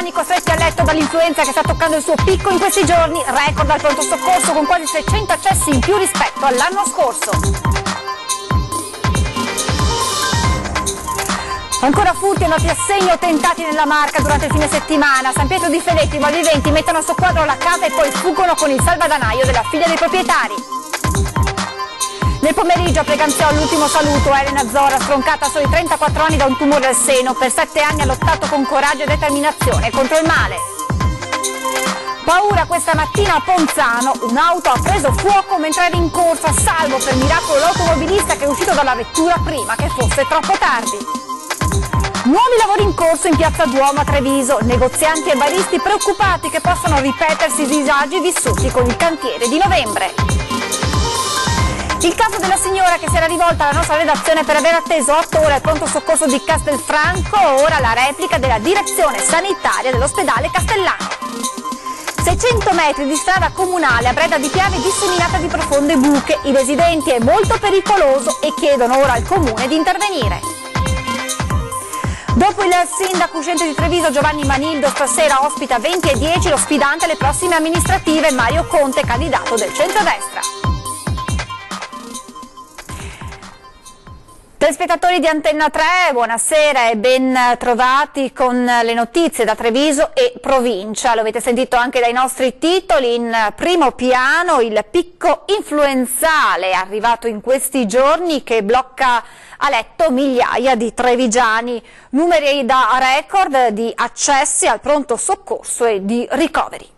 giovani costretti a letto dall'influenza che sta toccando il suo picco in questi giorni, record al pronto soccorso con quasi 600 accessi in più rispetto all'anno scorso. Ancora furti e noti a segno tentati nella Marca durante il fine settimana. San Pietro di Feletti i malviventi mettono a soqquadro la casa e poi fuggono con il salvadanaio della figlia dei proprietari. Nel pomeriggio a Preganziò l'ultimo saluto a Elena Zora, stroncata a soli 34 anni da un tumore al seno. Per 7 anni ha lottato con coraggio e determinazione contro il male. Paura questa mattina a Ponzano, un'auto ha preso fuoco mentre era in corsa, salvo per miracolo l'automobilista che è uscito dalla vettura prima che fosse troppo tardi. Nuovi lavori in corso in Piazza Duomo a Treviso, negozianti e baristi preoccupati che possano ripetersi i disagi vissuti con il cantiere di novembre. Il caso della signora che si era rivolta alla nostra redazione per aver atteso 8 ore al pronto soccorso di Castelfranco, ora la replica della direzione sanitaria dell'ospedale Castellano. 600 metri di strada comunale a Breda di Piave disseminata di profonde buche, i residenti è molto pericoloso e chiedono ora al comune di intervenire. Dopo il sindaco uscente di Treviso Giovanni Manildo, stasera ospita 20 e 10 lo sfidante alle prossime amministrative Mario Conte, candidato del centrodestra. Telespettatori di Antenna 3, buonasera e ben trovati con le notizie da Treviso e provincia. Lo avete sentito anche dai nostri titoli, in primo piano il picco influenzale arrivato in questi giorni che blocca a letto migliaia di trevigiani, numeri da record di accessi al pronto soccorso e di ricoveri.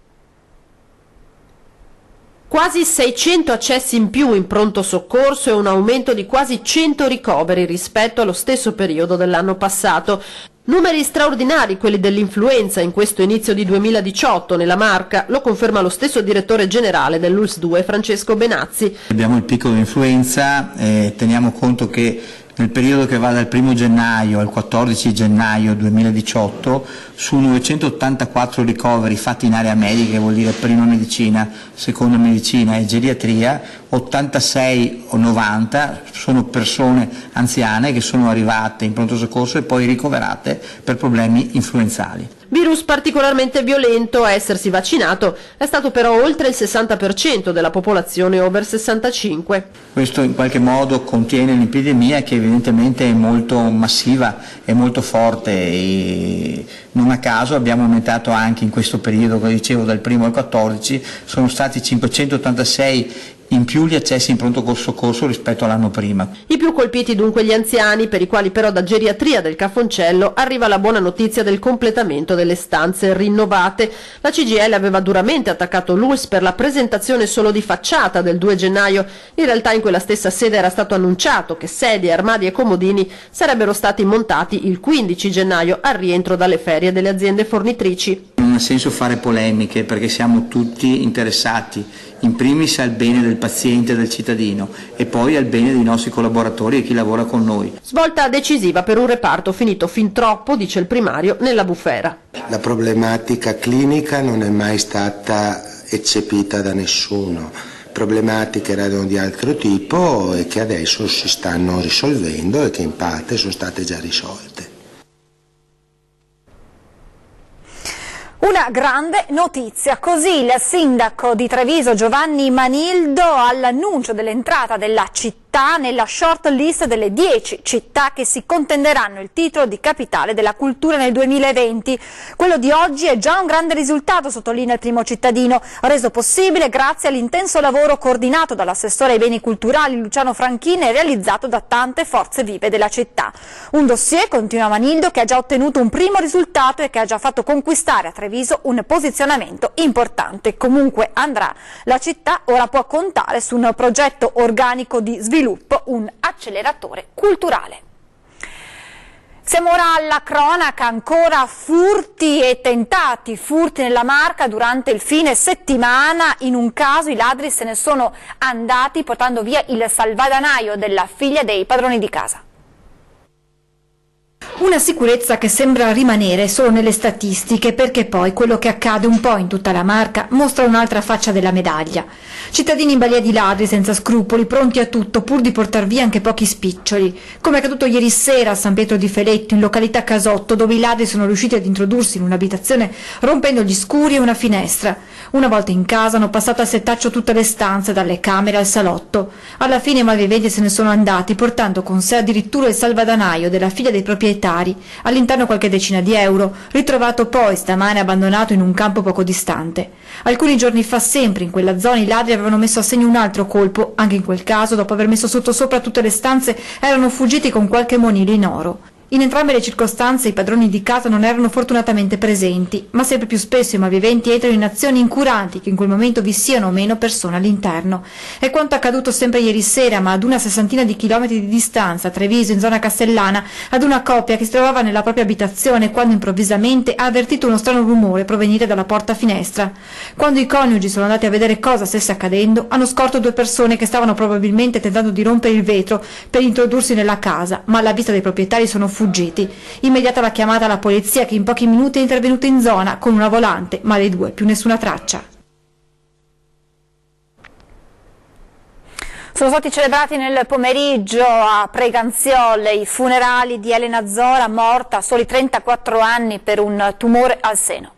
Quasi 600 accessi in più in pronto soccorso e un aumento di quasi 100 ricoveri rispetto allo stesso periodo dell'anno passato. Numeri straordinari quelli dell'influenza in questo inizio di 2018 nella Marca, lo conferma lo stesso direttore generale dell'ULSS 2 Francesco Benazzi. Abbiamo il picco di influenza, teniamo conto che nel periodo che va dal 1 gennaio al 14 gennaio 2018, su 984 ricoveri fatti in area medica, che vuol dire prima medicina, seconda medicina e geriatria, 86 o 90 sono persone anziane che sono arrivate in pronto soccorso e poi ricoverate per problemi influenzali. Virus particolarmente violento, a essersi vaccinato è stato però oltre il 60% della popolazione over 65. Questo in qualche modo contiene l'epidemia che evidentemente è molto massiva e molto forte e non a caso abbiamo aumentato anche in questo periodo, come dicevo, dal 1 al 14, sono stati 586 in più gli accessi in pronto soccorso rispetto all'anno prima. I più colpiti dunque gli anziani, per i quali però da geriatria del Cafoncello arriva la buona notizia del completamento delle stanze rinnovate. La CGIL aveva duramente attaccato l'ULSS per la presentazione solo di facciata del 2 gennaio. In realtà in quella stessa sede era stato annunciato che sedie, armadi e comodini sarebbero stati montati il 15 gennaio al rientro dalle ferie delle aziende fornitrici. Non ha senso fare polemiche perché siamo tutti interessati in primis al bene del paziente e del cittadino e poi al bene dei nostri collaboratori e chi lavora con noi. Svolta decisiva per un reparto finito fin troppo, dice il primario, nella bufera. La problematica clinica non è mai stata eccepita da nessuno. Problematiche erano di altro tipo e che adesso si stanno risolvendo e che in parte sono state già risolte. Una grande notizia, così il sindaco di Treviso Giovanni Manildo all'annuncio dell'entrata della città nella short list delle 10 città che si contenderanno il titolo di capitale della cultura nel 2020. Quello di oggi è già un grande risultato, sottolinea il primo cittadino, reso possibile grazie all'intenso lavoro coordinato dall'assessore ai beni culturali Luciano Franchini e realizzato da tante forze vive della città. Un dossier, continua Manildo, che ha già ottenuto un primo risultato e che ha già fatto conquistare a Treviso un posizionamento importante. Comunque andrà, la città ora può contare su un progetto organico di sviluppo, un acceleratore culturale. Siamo ora alla cronaca, ancora furti e tentati furti nella Marca durante il fine settimana. In un caso i ladri se ne sono andati portando via il salvadanaio della figlia dei padroni di casa. Una sicurezza che sembra rimanere solo nelle statistiche, perché poi quello che accade un po' in tutta la Marca mostra un'altra faccia della medaglia. Cittadini in balia di ladri senza scrupoli, pronti a tutto pur di portar via anche pochi spiccioli, come è accaduto ieri sera a San Pietro di Feletto, in località Casotto, dove i ladri sono riusciti ad introdursi in un'abitazione rompendo gli scuri e una finestra. Una volta in casa hanno passato a setaccio tutte le stanze, dalle camere al salotto. Alla fine i malviventi se ne sono andati, portando con sé addirittura il salvadanaio della figlia dei proprietari, all'interno qualche decina di euro, ritrovato poi stamane abbandonato in un campo poco distante. Alcuni giorni fa, sempre in quella zona, i ladri avevano messo a segno un altro colpo. Anche in quel caso, dopo aver messo sottosopra tutte le stanze, erano fuggiti con qualche monile in oro. In entrambe le circostanze i padroni di casa non erano fortunatamente presenti, ma sempre più spesso i malviventi entrano in azioni incuranti che in quel momento vi siano o meno persone all'interno. È quanto accaduto sempre ieri sera, ma ad una 60 di chilometri di distanza, a Treviso, in zona Castellana, ad una coppia che si trovava nella propria abitazione quando improvvisamente ha avvertito uno strano rumore provenire dalla porta finestra. Quando i coniugi sono andati a vedere cosa stesse accadendo, hanno scorto due persone che stavano probabilmente tentando di rompere il vetro per introdursi nella casa, ma alla vista dei proprietari sono fuggiti. Immediata la chiamata alla polizia, che in pochi minuti è intervenuta in zona con una volante, ma dei due più nessuna traccia. Sono stati celebrati nel pomeriggio a Preganziol i funerali di Elena Zora, morta a soli 34 anni per un tumore al seno.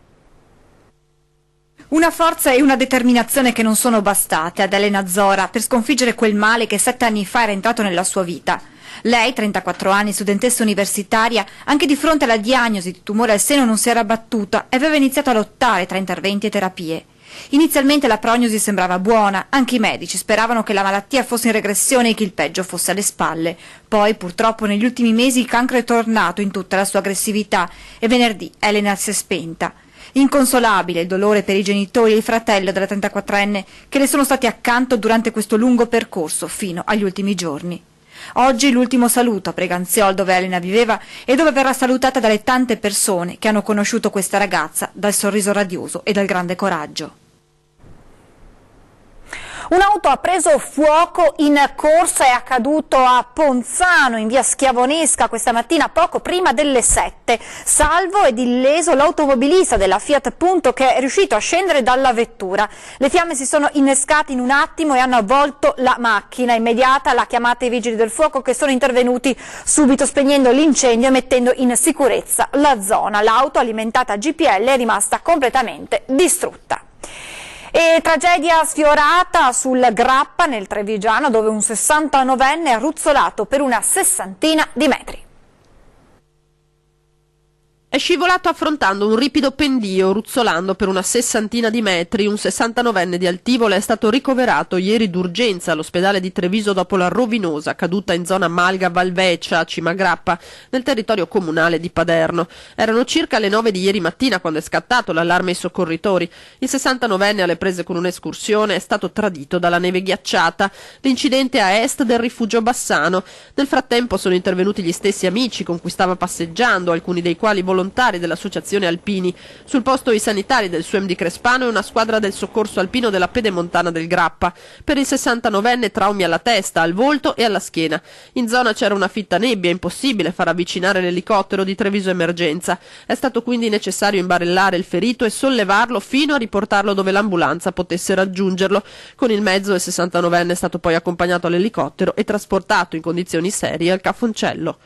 Una forza e una determinazione che non sono bastate ad Elena Zora per sconfiggere quel male che 7 anni fa era entrato nella sua vita. Lei, 34 anni, studentessa universitaria, anche di fronte alla diagnosi di tumore al seno non si era battuta e aveva iniziato a lottare tra interventi e terapie. Inizialmente la prognosi sembrava buona, anche i medici speravano che la malattia fosse in regressione e che il peggio fosse alle spalle. Poi, purtroppo, negli ultimi mesi il cancro è tornato in tutta la sua aggressività e venerdì Elena si è spenta. Inconsolabile il dolore per i genitori e il fratello della 34enne che le sono stati accanto durante questo lungo percorso fino agli ultimi giorni. Oggi l'ultimo saluto a Preganziol, dove Elena viveva e dove verrà salutata dalle tante persone che hanno conosciuto questa ragazza dal sorriso radioso e dal grande coraggio. Un'auto ha preso fuoco in corsa, è accaduto a Ponzano in via Schiavonesca questa mattina poco prima delle 7. Salvo ed illeso l'automobilista della Fiat Punto che è riuscito a scendere dalla vettura. Le fiamme si sono innescate in un attimo e hanno avvolto la macchina. Immediata la chiamata ai vigili del fuoco che sono intervenuti subito spegnendo l'incendio e mettendo in sicurezza la zona. L'auto alimentata a GPL è rimasta completamente distrutta. E tragedia sfiorata sul Grappa nel Trevigiano, dove un 69enne è ruzzolato per una 60 di metri. È scivolato affrontando un ripido pendio, ruzzolando per una 60 di metri. Un 69enne di Altivola è stato ricoverato ieri d'urgenza all'ospedale di Treviso dopo la rovinosa caduta in zona Malga Valveccia, Cimagrappa, nel territorio comunale di Paderno. Erano circa le 9 di ieri mattina quando è scattato l'allarme ai soccorritori. Il 69enne, alle prese con un'escursione, è stato tradito dalla neve ghiacciata. L'incidente a est del rifugio Bassano. Nel frattempo sono intervenuti gli stessi amici con cui stava passeggiando, alcuni dei quali volontari dell'associazione Alpini. Sul posto i sanitari del SUEM di Crespano e una squadra del soccorso alpino della Pedemontana del Grappa. Per il 69enne traumi alla testa, al volto e alla schiena. In zona c'era una fitta nebbia, impossibile far avvicinare l'elicottero di Treviso Emergenza. È stato quindi necessario imbarellare il ferito e sollevarlo fino a riportarlo dove l'ambulanza potesse raggiungerlo. Con il mezzo il 69enne è stato poi accompagnato all'elicottero e trasportato in condizioni serie al Cafoncello.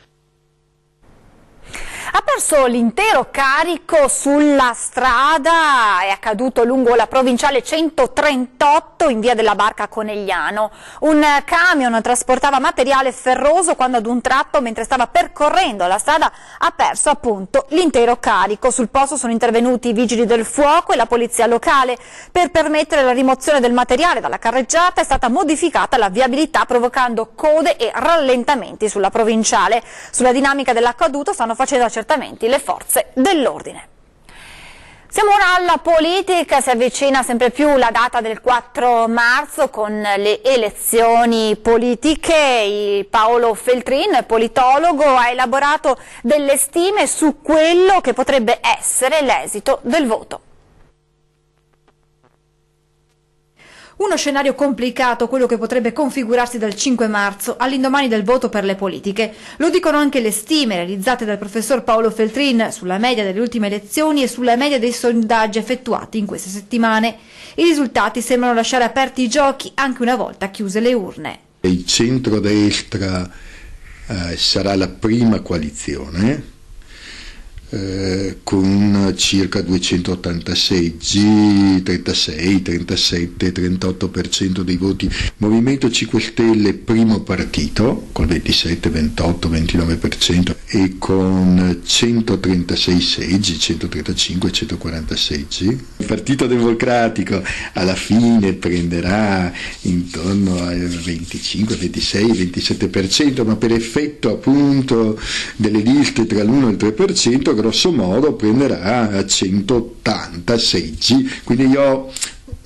Ha perso l'intero carico sulla strada, è accaduto lungo la provinciale 138 in via della Barca a Conegliano. Un camion trasportava materiale ferroso quando ad un tratto, mentre stava percorrendo la strada, ha perso appunto l'intero carico. Sul posto sono intervenuti i vigili del fuoco e la polizia locale. Per permettere la rimozione del materiale dalla carreggiata è stata modificata la viabilità, provocando code e rallentamenti sulla provinciale. Sulla dinamica dell'accaduto stanno facendo accertamenti le forze dell'ordine. Siamo ora alla politica, si avvicina sempre più la data del 4 marzo con le elezioni politiche. Paolo Feltrin, politologo, ha elaborato delle stime su quello che potrebbe essere l'esito del voto. Uno scenario complicato, quello che potrebbe configurarsi dal 5 marzo, all'indomani del voto per le politiche. Lo dicono anche le stime realizzate dal professor Paolo Feltrin sulla media delle ultime elezioni e sulla media dei sondaggi effettuati in queste settimane. I risultati sembrano lasciare aperti i giochi anche una volta chiuse le urne. Il centrodestra sarà la prima coalizione con circa 280 seggi, 36, 37, 38% dei voti. Movimento 5 Stelle primo partito col 27, 28, 29% e con 136 seggi, 135, 140 seggi. Il Partito Democratico alla fine prenderà intorno al 25, 26, 27%, ma per effetto appunto delle liste tra l'1 e il 3%, grosso modo prenderà 180 seggi, quindi io ho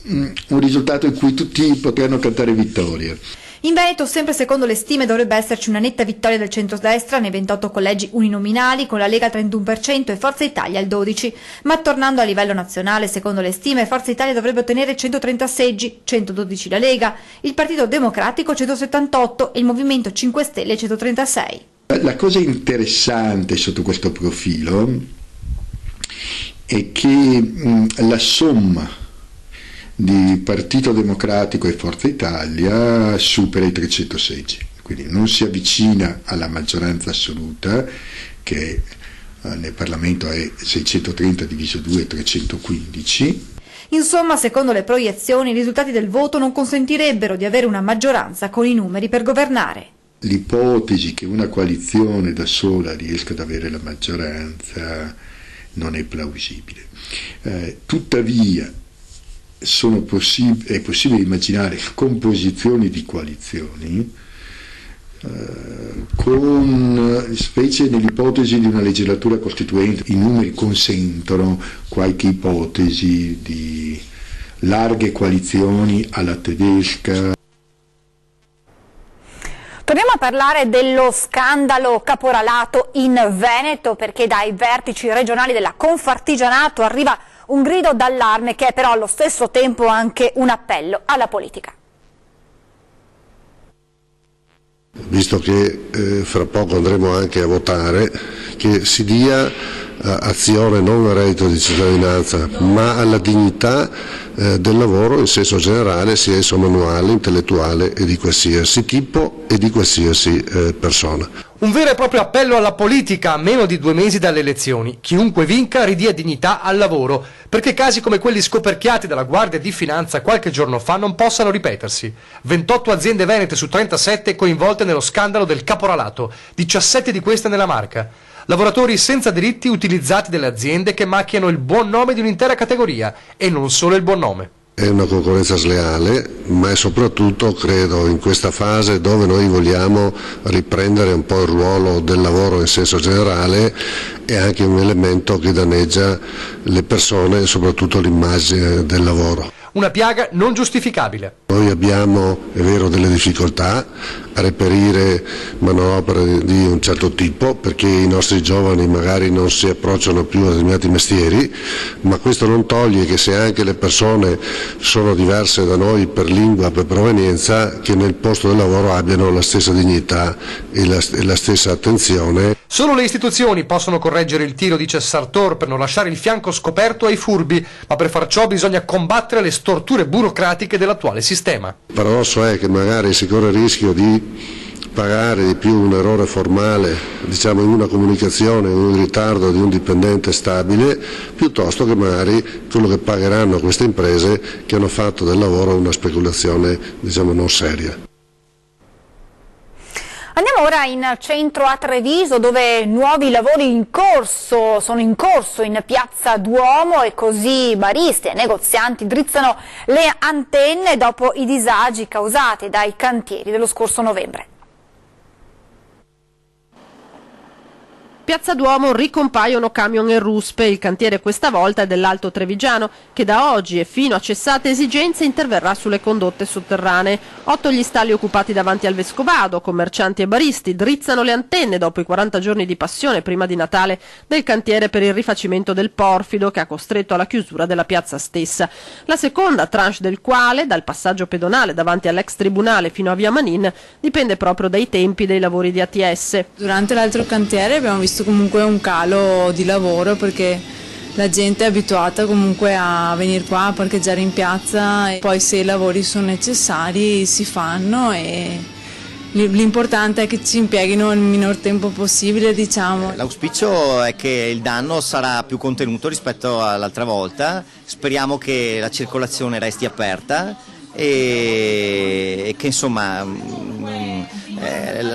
un risultato in cui tutti potranno cantare vittoria. In Veneto, sempre secondo le stime, dovrebbe esserci una netta vittoria del centrodestra nei 28 collegi uninominali, con la Lega al 31% e Forza Italia al 12%. Ma tornando a livello nazionale, secondo le stime, Forza Italia dovrebbe ottenere 130 seggi, 112 la Lega, il Partito Democratico 178 e il Movimento 5 Stelle 136. La cosa interessante sotto questo profilo è che la somma di Partito Democratico e Forza Italia supera i 300 seggi, quindi non si avvicina alla maggioranza assoluta che nel Parlamento è 630 diviso 2 315. Insomma, secondo le proiezioni, i risultati del voto non consentirebbero di avere una maggioranza con i numeri per governare. L'ipotesi che una coalizione da sola riesca ad avere la maggioranza non è plausibile. Tuttavia è possibile immaginare composizioni di coalizioni specie nell'ipotesi di una legislatura costituente. I numeri consentono qualche ipotesi di larghe coalizioni alla tedesca. Torniamo a parlare dello scandalo caporalato in Veneto, perché dai vertici regionali della Confartigianato arriva un grido d'allarme che è però allo stesso tempo anche un appello alla politica. Visto che fra poco andremo anche a votare, che si dia azione non al reddito di cittadinanza ma alla dignità del lavoro in senso generale, sia esso manuale, intellettuale e di qualsiasi tipo e di qualsiasi persona. Un vero e proprio appello alla politica a meno di 2 mesi dalle elezioni. Chiunque vinca ridia dignità al lavoro, perché casi come quelli scoperchiati dalla Guardia di Finanza qualche giorno fa non possano ripetersi. 28 aziende venete su 37 coinvolte nello scandalo del caporalato, 17 di queste nella Marca. Lavoratori senza diritti utilizzati dalle aziende che macchiano il buon nome di un'intera categoria, e non solo il buon nome. È una concorrenza sleale, ma è soprattutto, credo, in questa fase dove noi vogliamo riprendere un po' il ruolo del lavoro in senso generale, è anche un elemento che danneggia le persone e soprattutto l'immagine del lavoro. Una piaga non giustificabile. Noi abbiamo, è vero, delle difficoltà a reperire manodopera di un certo tipo, perché i nostri giovani magari non si approcciano più a determinati mestieri, ma questo non toglie che se anche le persone sono diverse da noi per lingua, per provenienza, che nel posto del lavoro abbiano la stessa dignità e la stessa attenzione. Solo le istituzioni possono correggere il tiro, dice Sartor, per non lasciare il fianco scoperto ai furbi, ma per far ciò bisogna combattere le storture burocratiche dell'attuale sistema. Il paradosso è che magari si corre il rischio di pagare di più un errore formale, diciamo in una comunicazione, un ritardo di un dipendente stabile, piuttosto che magari quello che pagheranno queste imprese che hanno fatto del lavoro una speculazione, diciamo, non seria. Andiamo ora in centro a Treviso, dove nuovi lavori sono in corso in piazza Duomo, e così baristi e negozianti drizzano le antenne dopo i disagi causati dai cantieri dello scorso novembre. Piazza Duomo ricompaiono camion e ruspe. Il cantiere questa volta è dell'Alto Trevigiano, che da oggi e fino a cessate esigenze interverrà sulle condotte sotterranee. 8 gli stalli occupati davanti al Vescovado, commercianti e baristi drizzano le antenne dopo i 40 giorni di passione prima di Natale del cantiere per il rifacimento del porfido, che ha costretto alla chiusura della piazza stessa. La seconda tranche del quale, dal passaggio pedonale davanti all'ex tribunale fino a Via Manin, dipende proprio dai tempi dei lavori di ATS. Durante l'altro cantiere abbiamo visto comunque un calo di lavoro, perché la gente è abituata comunque a venire qua a parcheggiare in piazza, e poi se i lavori sono necessari si fanno, e l'importante è che ci impieghino il minor tempo possibile, diciamo. L'auspicio è che il danno sarà più contenuto rispetto all'altra volta, speriamo che la circolazione resti aperta e che insomma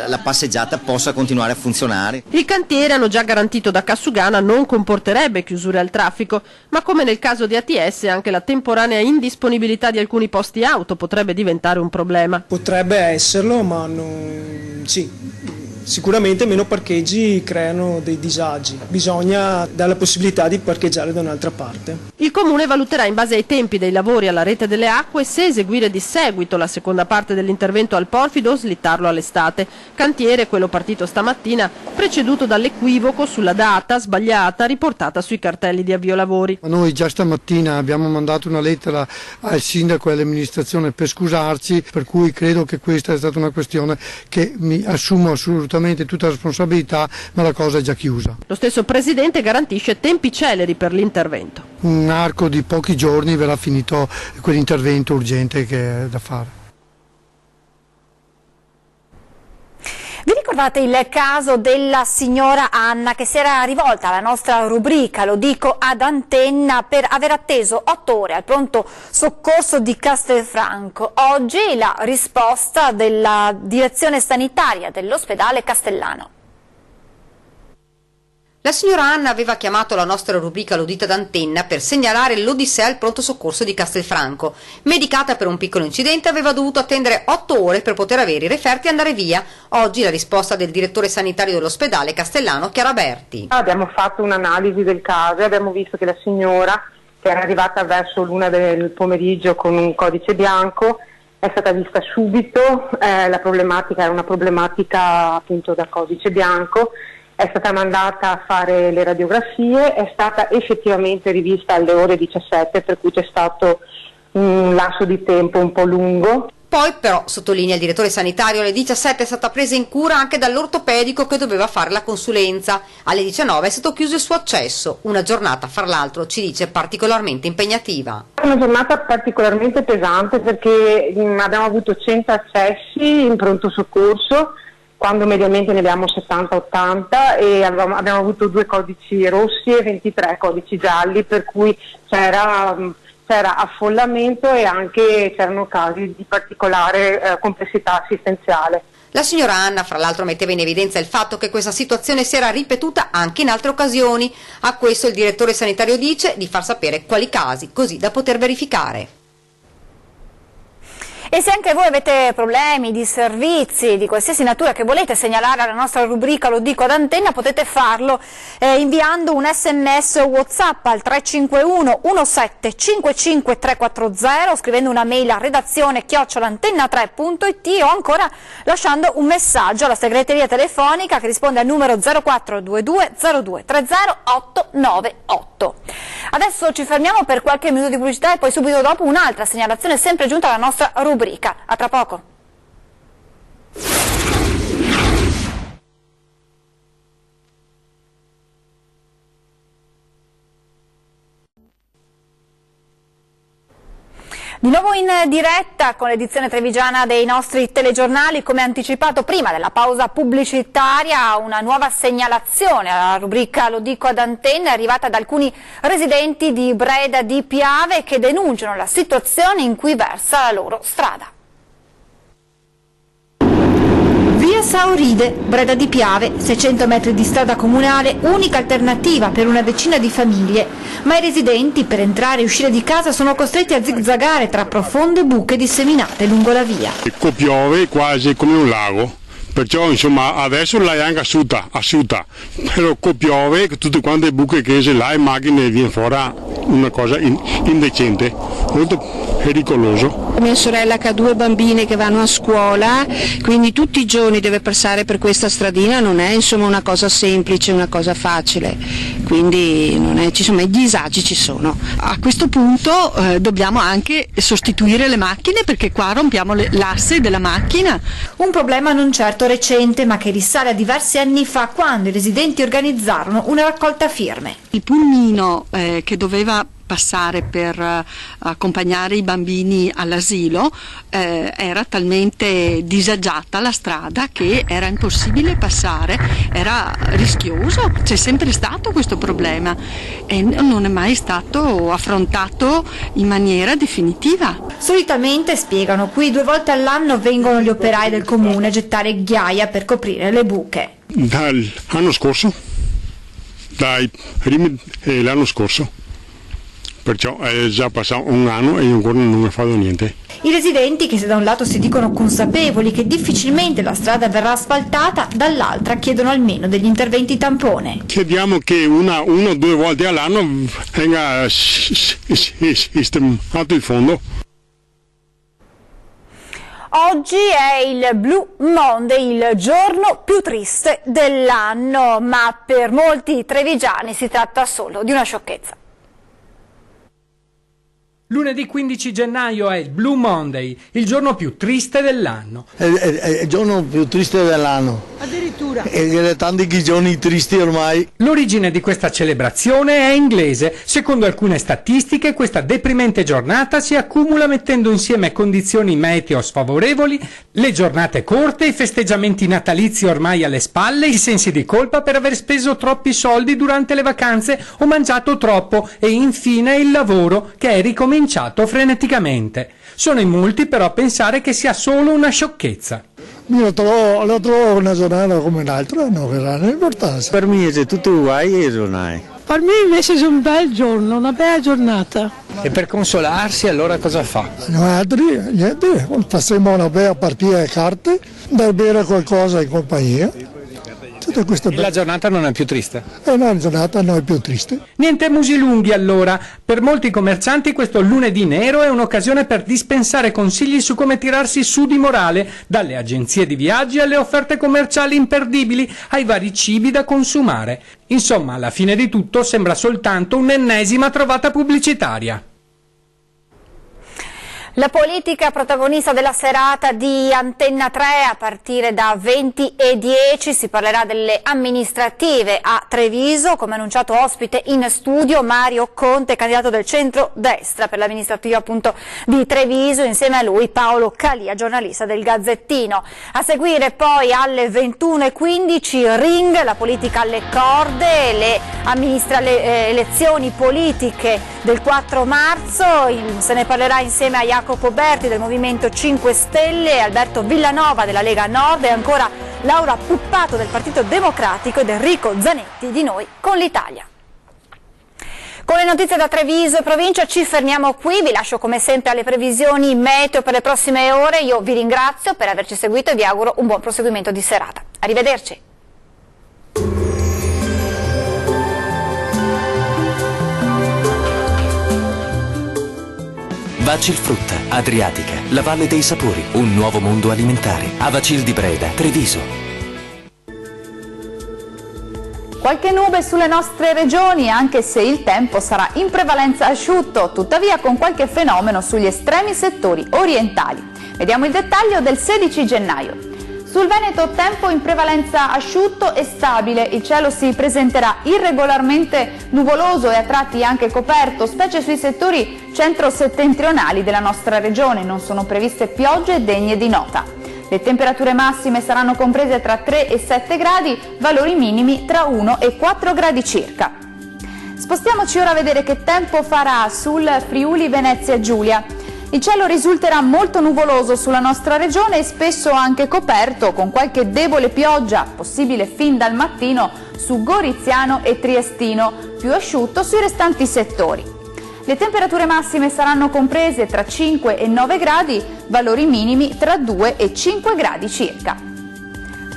la passeggiata possa continuare a funzionare. Il cantiere, hanno già garantito da Cassugana, non comporterebbe chiusure al traffico, ma come nel caso di ATS anche la temporanea indisponibilità di alcuni posti auto potrebbe diventare un problema. Potrebbe esserlo, ma sicuramente meno parcheggi creano dei disagi, bisogna dare la possibilità di parcheggiare da un'altra parte. Il Comune valuterà in base ai tempi dei lavori alla rete delle acque se eseguire di seguito la seconda parte dell'intervento al porfido o slittarlo all'estate. Cantiere, quello partito stamattina, preceduto dall'equivoco sulla data sbagliata riportata sui cartelli di avvio lavori. Noi già stamattina abbiamo mandato una lettera al sindaco e all'amministrazione per scusarci, per cui credo che questa è stata una questione che mi assumo assolutamente tutta la responsabilità, ma la cosa è già chiusa. Lo stesso Presidente garantisce tempi celeri per l'intervento. Un arco di pochi giorni verrà finito quell'intervento urgente che è da fare. Vi ricordate il caso della signora Anna che si era rivolta alla nostra rubrica Lo dico ad antenna per aver atteso 8 ore al pronto soccorso di Castelfranco? Oggi la risposta della direzione sanitaria dell'ospedale castellano. La signora Anna aveva chiamato la nostra rubrica Lo dite d'antenna per segnalare l'odissea al pronto soccorso di Castelfranco. Medicata per un piccolo incidente, aveva dovuto attendere 8 ore per poter avere i referti e andare via. Oggi la risposta del direttore sanitario dell'ospedale castellano, Chiara Berti. Abbiamo fatto un'analisi del caso e abbiamo visto che la signora, che era arrivata verso l'1 del pomeriggio con un codice bianco, è stata vista subito. La problematica era una problematica appunto da codice bianco. È stata mandata a fare le radiografie, è stata effettivamente rivista alle ore 17, per cui c'è stato un lasso di tempo un po' lungo. Poi però, sottolinea il direttore sanitario, alle 17 è stata presa in cura anche dall'ortopedico che doveva fare la consulenza. Alle 19 è stato chiuso il suo accesso, una giornata, fra l'altro, ci dice, particolarmente impegnativa. È una giornata particolarmente pesante perché abbiamo avuto 100 accessi in pronto soccorso, quando mediamente ne abbiamo 70-80, e abbiamo avuto 2 codici rossi e 23 codici gialli, per cui c'era affollamento e anche c'erano casi di particolare complessità assistenziale. La signora Anna, fra l'altro, metteva in evidenza il fatto che questa situazione si era ripetuta anche in altre occasioni. A questo il direttore sanitario dice di far sapere quali casi, così da poter verificare. E se anche voi avete problemi di servizi di qualsiasi natura che volete segnalare alla nostra rubrica Lo dico ad antenna, potete farlo inviando un sms o WhatsApp al 351 17 55 340, scrivendo una mail a redazione@antenna3.it o ancora lasciando un messaggio alla segreteria telefonica che risponde al numero 0422 02 30 898. Adesso ci fermiamo per qualche minuto di pubblicità e poi subito dopo un'altra segnalazione sempre giunta alla nostra rubrica. A tra poco. Di nuovo in diretta con l'edizione trevigiana dei nostri telegiornali, come anticipato prima della pausa pubblicitaria, una nuova segnalazione alla rubrica Lo dico ad antenna è arrivata da alcuni residenti di Breda di Piave che denunciano la situazione in cui versa la loro strada. Via Sauride, Breda di Piave, 600 metri di strada comunale, unica alternativa per una decina di famiglie, ma i residenti per entrare e uscire di casa sono costretti a zigzagare tra profonde buche disseminate lungo la via. Piove quasi come un lago, perciò insomma adesso l'hai anche asciutta, però piove, tutte quante buche che se là e macchine viene fuori una cosa indecente, molto pericoloso. Mia sorella che ha 2 bambine che vanno a scuola, quindi tutti i giorni deve passare per questa stradina, non è insomma una cosa semplice, una cosa facile, quindi non è, insomma i disagi ci sono. A questo punto dobbiamo anche sostituire le macchine perché qua rompiamo l'asse della macchina. Un problema non certo recente ma che risale a diversi anni fa quando i residenti organizzarono una raccolta firme. Il pulmino che doveva passare per accompagnare i bambini all'asilo era talmente disagiata la strada che era impossibile passare, era rischioso, c'è sempre stato questo problema e non è mai stato affrontato in maniera definitiva. Solitamente, spiegano qui, 2 volte all'anno vengono gli operai del comune a gettare ghiaia per coprire le buche. Dall'anno scorso, dai primi dell'anno scorso. Perciò è già passato un anno e ancora non è fatto niente. I residenti, che se da un lato si dicono consapevoli che difficilmente la strada verrà asfaltata, dall'altra chiedono almeno degli interventi tampone. Chiediamo che una o 2 volte all'anno venga sistemato il fondo. Oggi è il Blue Monday, il giorno più triste dell'anno, ma per molti trevigiani si tratta solo di una sciocchezza. Lunedì 15 gennaio è il Blue Monday, il giorno più triste dell'anno. È il giorno più triste dell'anno. Addirittura. E tanti giorni tristi ormai. L'origine di questa celebrazione è inglese. Secondo alcune statistiche, questa deprimente giornata si accumula mettendo insieme condizioni meteo sfavorevoli, le giornate corte, i festeggiamenti natalizi ormai alle spalle, i sensi di colpa per aver speso troppi soldi durante le vacanze o mangiato troppo e infine il lavoro che è ricominciato freneticamente. Sono in molti però a pensare che sia solo una sciocchezza. Io lo trovo una giornata come un'altra, non ha grande importanza. Per me è tutto uguale giornate. Per me invece è un bel giorno, una bella giornata. E per consolarsi allora cosa fa? Niente, passiamo una bella partita di carte, da bere qualcosa in compagnia. La giornata non è più triste? La giornata non è più triste. Niente musi lunghi allora. Per molti commercianti questo lunedì nero è un'occasione per dispensare consigli su come tirarsi su di morale, dalle agenzie di viaggi alle offerte commerciali imperdibili, ai vari cibi da consumare. Insomma, alla fine di tutto sembra soltanto un'ennesima trovata pubblicitaria. La politica protagonista della serata di Antenna 3 a partire da 20:10 si parlerà delle amministrative a Treviso, come annunciato ospite in studio Mario Conte, candidato del centro-destra per l'amministrativa appunto di Treviso, insieme a lui Paolo Calia, giornalista del Gazzettino. A seguire poi alle 21:15 Ring, la politica alle corde, le elezioni politiche del 4 marzo, se ne parlerà insieme a Jacopo Berti del Movimento 5 Stelle, Alberto Villanova della Lega Nord e ancora Laura Puppato del Partito Democratico ed Enrico Zanetti di Noi con l'Italia. Con le notizie da Treviso e provincia ci fermiamo qui, vi lascio come sempre alle previsioni meteo per le prossime ore, io vi ringrazio per averci seguito e vi auguro un buon proseguimento di serata. Arrivederci. Vacil Frutta, Adriatica, la Valle dei Sapori, un nuovo mondo alimentare. Avacil di Breda, Treviso. Qualche nube sulle nostre regioni, anche se il tempo sarà in prevalenza asciutto, tuttavia con qualche fenomeno sugli estremi settori orientali. Vediamo il dettaglio del 16 gennaio. Sul Veneto tempo in prevalenza asciutto e stabile, il cielo si presenterà irregolarmente nuvoloso e a tratti anche coperto, specie sui settori centro-settentrionali della nostra regione, non sono previste piogge degne di nota. Le temperature massime saranno comprese tra 3 e 7 gradi, valori minimi tra 1 e 4 gradi circa. Spostiamoci ora a vedere che tempo farà sul Friuli Venezia Giulia. Il cielo risulterà molto nuvoloso sulla nostra regione e spesso anche coperto, con qualche debole pioggia, possibile fin dal mattino, su Goriziano e Triestino, più asciutto sui restanti settori. Le temperature massime saranno comprese tra 5 e 9 gradi, valori minimi tra 2 e 5 gradi circa.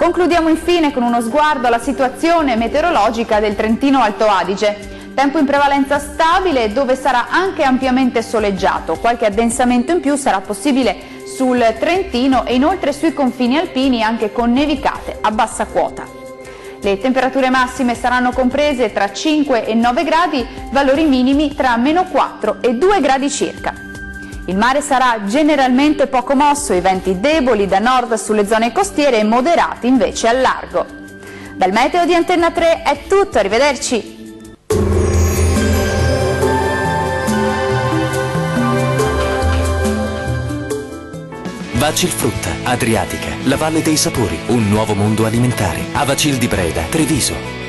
Concludiamo infine con uno sguardo alla situazione meteorologica del Trentino Alto Adige. Tempo in prevalenza stabile, dove sarà anche ampiamente soleggiato. Qualche addensamento in più sarà possibile sul Trentino e inoltre sui confini alpini anche con nevicate a bassa quota. Le temperature massime saranno comprese tra 5 e 9 gradi, valori minimi tra -4 e 2 gradi circa. Il mare sarà generalmente poco mosso, i venti deboli da nord sulle zone costiere e moderati invece al largo. Dal meteo di Antenna 3 è tutto, arrivederci! Vacil Frutta, Adriatica, la Valle dei Sapori, un nuovo mondo alimentare. Avacil di Breda, Treviso.